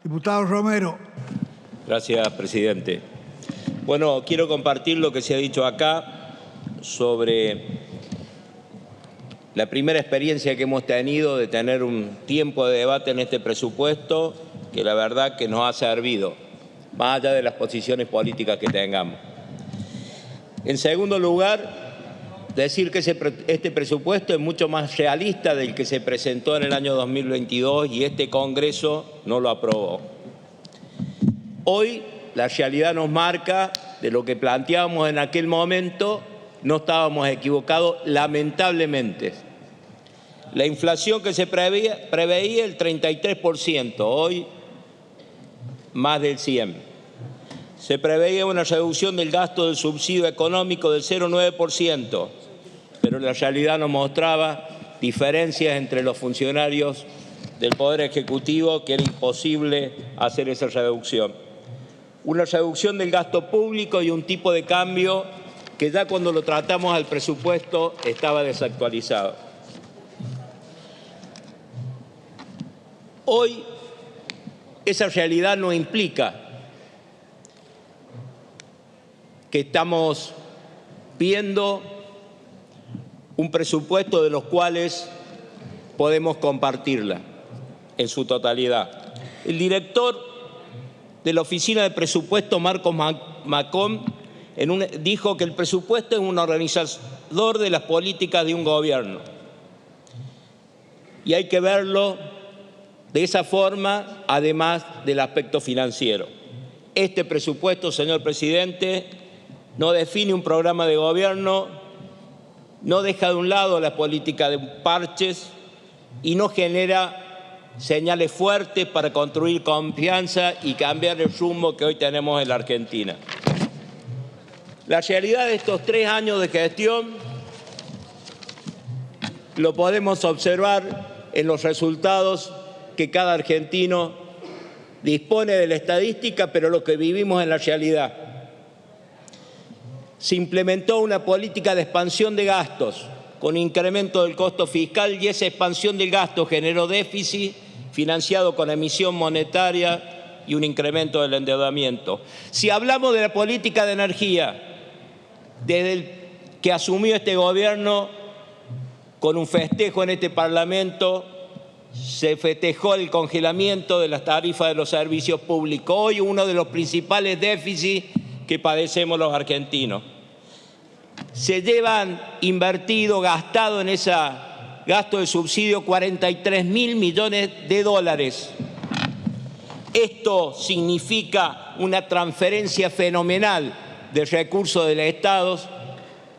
Diputado Romero. Gracias, presidente. Bueno, quiero compartir lo que se ha dicho acá sobre la primera experiencia que hemos tenido de tener un tiempo de debate en este presupuesto que la verdad que nos ha servido, más allá de las posiciones políticas que tengamos. En segundo lugar, decir que este presupuesto es mucho más realista del que se presentó en el año 2022 y este Congreso no lo aprobó. Hoy la realidad nos marca de lo que planteábamos en aquel momento, no estábamos equivocados, lamentablemente. La inflación que se preveía el 33%, hoy más del 100%. Se preveía una reducción del gasto del subsidio económico del 0,9%, pero la realidad nos mostraba diferencias entre los funcionarios del Poder Ejecutivo, que era imposible hacer esa reducción. Una reducción del gasto público y un tipo de cambio que ya cuando lo tratamos al presupuesto estaba desactualizado. Hoy esa realidad no implica que estamos viendo un presupuesto de los cuales podemos compartirla en su totalidad. El director de la Oficina de Presupuesto, Marcos Macón, dijo que el presupuesto es un organizador de las políticas de un gobierno. Y hay que verlo de esa forma, además del aspecto financiero. Este presupuesto, señor presidente, no define un programa de gobierno, no deja de un lado la política de parches y no genera señales fuertes para construir confianza y cambiar el rumbo que hoy tenemos en la Argentina. La realidad de estos 3 años de gestión lo podemos observar en los resultados que cada argentino dispone de la estadística, pero lo que vivimos en la realidad. Se implementó una política de expansión de gastos con incremento del costo fiscal y esa expansión del gasto generó déficit financiado con emisión monetaria y un incremento del endeudamiento. Si hablamos de la política de energía, desde el que asumió este gobierno con un festejo en este Parlamento, se festejó el congelamiento de las tarifas de los servicios públicos. Hoy uno de los principales déficits que padecemos los argentinos. Se llevan invertido, gastado en ese gasto de subsidio 43.000 millones de dólares. Esto significa una transferencia fenomenal de recursos del Estado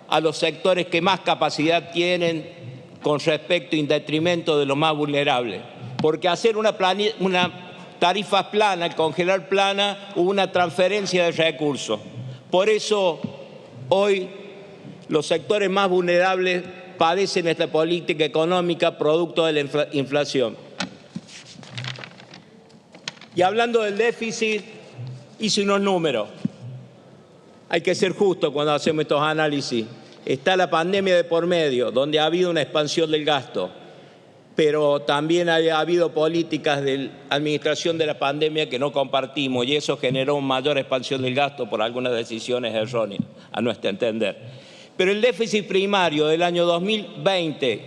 a los sectores que más capacidad tienen con respecto y en detrimento de los más vulnerables. Porque hacer una tarifa plana, al congelar plana, hubo una transferencia de recursos. Por eso hoy los sectores más vulnerables padecen esta política económica producto de la inflación. Y hablando del déficit, hice unos números. Hay que ser justo cuando hacemos estos análisis. Está la pandemia de por medio, donde ha habido una expansión del gasto, pero también ha habido políticas de administración de la pandemia que no compartimos y eso generó una mayor expansión del gasto por algunas decisiones erróneas, a nuestro entender. Pero el déficit primario del año 2020,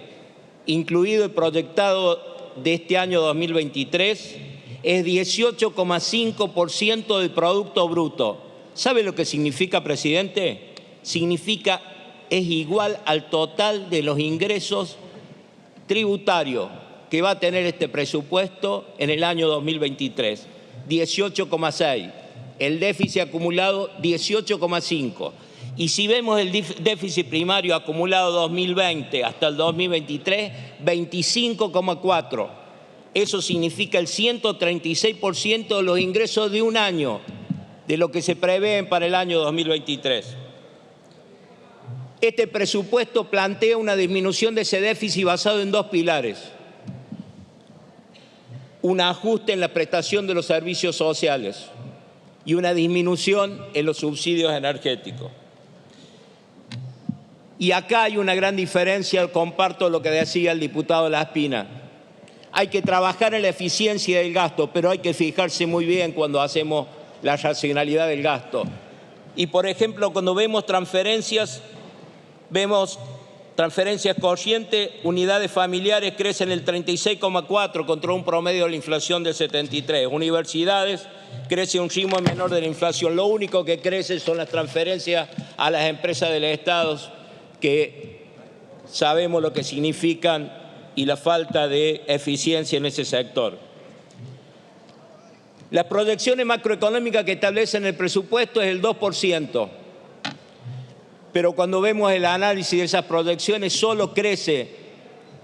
incluido el proyectado de este año 2023, es 18,5% del Producto Bruto. ¿Sabe lo que significa, presidente? Significa es igual al total de los ingresos tributarios que va a tener este presupuesto en el año 2023. 18,6. El déficit acumulado, 18,5. Y si vemos el déficit primario acumulado 2020 hasta el 2023, 25,4. Eso significa el 136% de los ingresos de un año, de lo que se prevén para el año 2023. Este presupuesto plantea una disminución de ese déficit basado en 2 pilares. Un ajuste en la prestación de los servicios sociales y una disminución en los subsidios energéticos. Y acá hay una gran diferencia, comparto lo que decía el diputado Laspina. Hay que trabajar en la eficiencia del gasto, pero hay que fijarse muy bien cuando hacemos la racionalidad del gasto. Y, por ejemplo, cuando vemos transferencias corrientes, unidades familiares crecen el 36,4 contra un promedio de la inflación del 73. Universidades crece a un ritmo menor de la inflación. Lo único que crece son las transferencias a las empresas del Estado, que sabemos lo que significan, y la falta de eficiencia en ese sector. Las proyecciones macroeconómicas que establecen el presupuesto es el 2%. Pero cuando vemos el análisis de esas proyecciones, solo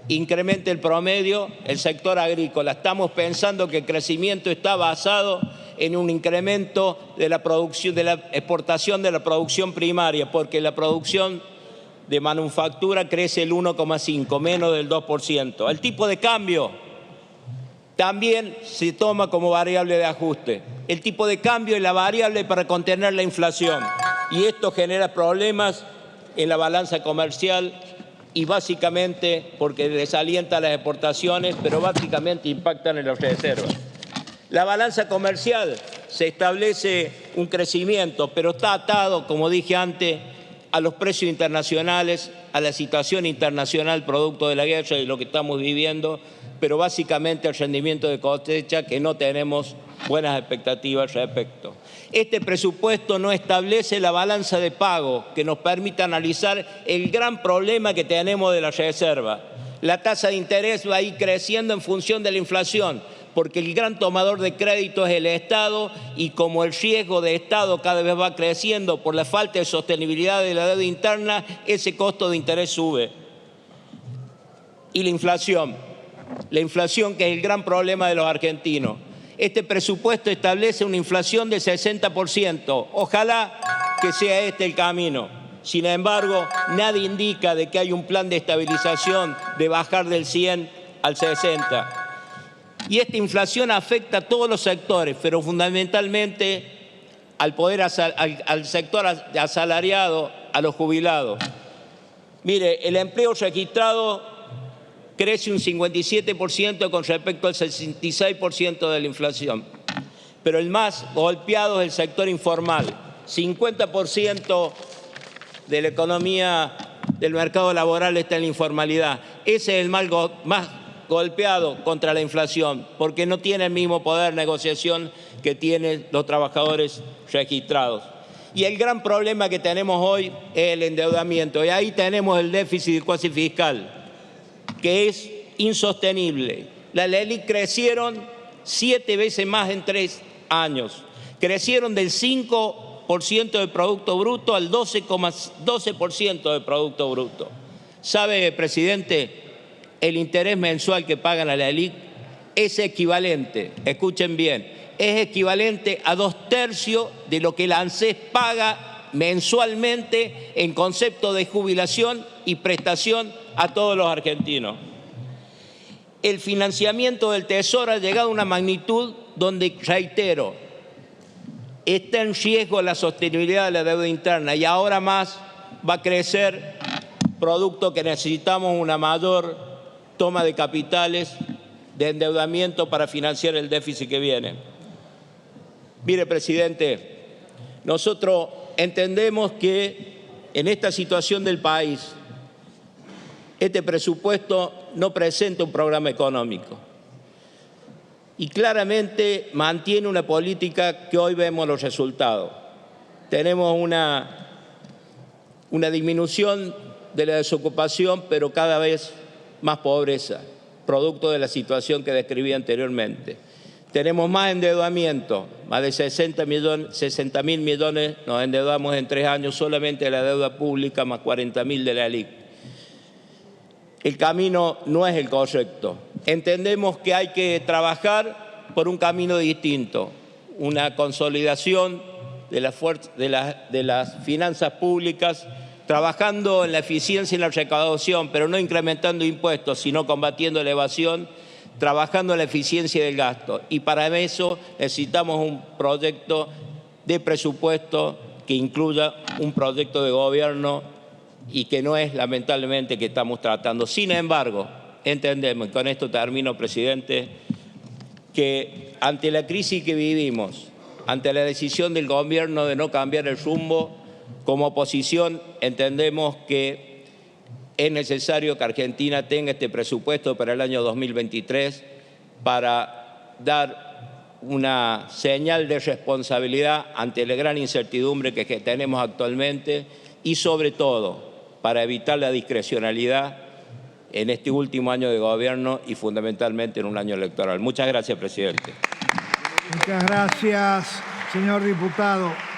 incrementa el promedio el sector agrícola. Estamos pensando que el crecimiento está basado en un incremento de la producción, de la exportación de la producción primaria, porque la producción de manufactura crece el 1,5, menos del 2%. El tipo de cambio también se toma como variable de ajuste. El tipo de cambio es la variable para contener la inflación. Y esto genera problemas en la balanza comercial y básicamente porque desalienta las exportaciones, pero básicamente impactan en las reservas. La balanza comercial se establece un crecimiento, pero está atado, como dije antes, a los precios internacionales, a la situación internacional producto de la guerra y lo que estamos viviendo, pero básicamente al rendimiento de cosecha, que no tenemos buenas expectativas al respecto. Este presupuesto no establece la balanza de pago que nos permita analizar el gran problema que tenemos de la reserva. La tasa de interés va a ir creciendo en función de la inflación, porque el gran tomador de crédito es el Estado, y como el riesgo de Estado cada vez va creciendo por la falta de sostenibilidad de la deuda interna, ese costo de interés sube. Y la inflación que es el gran problema de los argentinos. Este presupuesto establece una inflación del 60%. Ojalá que sea este el camino. Sin embargo, nadie indica de que hay un plan de estabilización de bajar del 100 al 60. Y esta inflación afecta a todos los sectores, pero fundamentalmente al sector asalariado, a los jubilados. Mire, el empleo registrado crece un 57% con respecto al 66% de la inflación. Pero el más golpeado es el sector informal. 50% de la economía del mercado laboral está en la informalidad. Ese es el más golpeado contra la inflación, porque no tiene el mismo poder de negociación que tienen los trabajadores registrados. Y el gran problema que tenemos hoy es el endeudamiento. Y ahí tenemos el déficit cuasi fiscal, que es insostenible. Las LELIQ crecieron 7 veces más en 3 años. Crecieron del 5% del Producto Bruto al 12% del Producto Bruto. ¿Sabe, presidente? El interés mensual que pagan la LELIQ es equivalente, escuchen bien, es equivalente a 2/3 de lo que la ANSES paga mensualmente en concepto de jubilación y prestación a todos los argentinos. El financiamiento del Tesoro ha llegado a una magnitud donde, reitero, está en riesgo la sostenibilidad de la deuda interna, y ahora más va a crecer, producto que necesitamos una mayor toma de capitales, de endeudamiento para financiar el déficit que viene. Mire, presidente, nosotros entendemos que en esta situación del país, este presupuesto no presenta un programa económico y claramente mantiene una política que hoy vemos los resultados. Tenemos una disminución de la desocupación, pero cada vez más pobreza, producto de la situación que describí anteriormente. Tenemos más endeudamiento, más de 60.000 millones nos endeudamos en 3 años solamente de la deuda pública, más 40.000 de la LELIQ. El camino no es el correcto. Entendemos que hay que trabajar por un camino distinto, una consolidación de las finanzas públicas, trabajando en la eficiencia y la recaudación, pero no incrementando impuestos, sino combatiendo la evasión, trabajando en la eficiencia del gasto. Y para eso necesitamos un proyecto de presupuesto que incluya un proyecto de gobierno, y que no es lamentablemente que estamos tratando. Sin embargo, entendemos, y con esto termino, presidente, que ante la crisis que vivimos, ante la decisión del gobierno de no cambiar el rumbo, como oposición entendemos que es necesario que Argentina tenga este presupuesto para el año 2023 para dar una señal de responsabilidad ante la gran incertidumbre que tenemos actualmente y sobre todo para evitar la discrecionalidad en este último año de gobierno y fundamentalmente en un año electoral. Muchas gracias, presidente. Muchas gracias, señor diputado.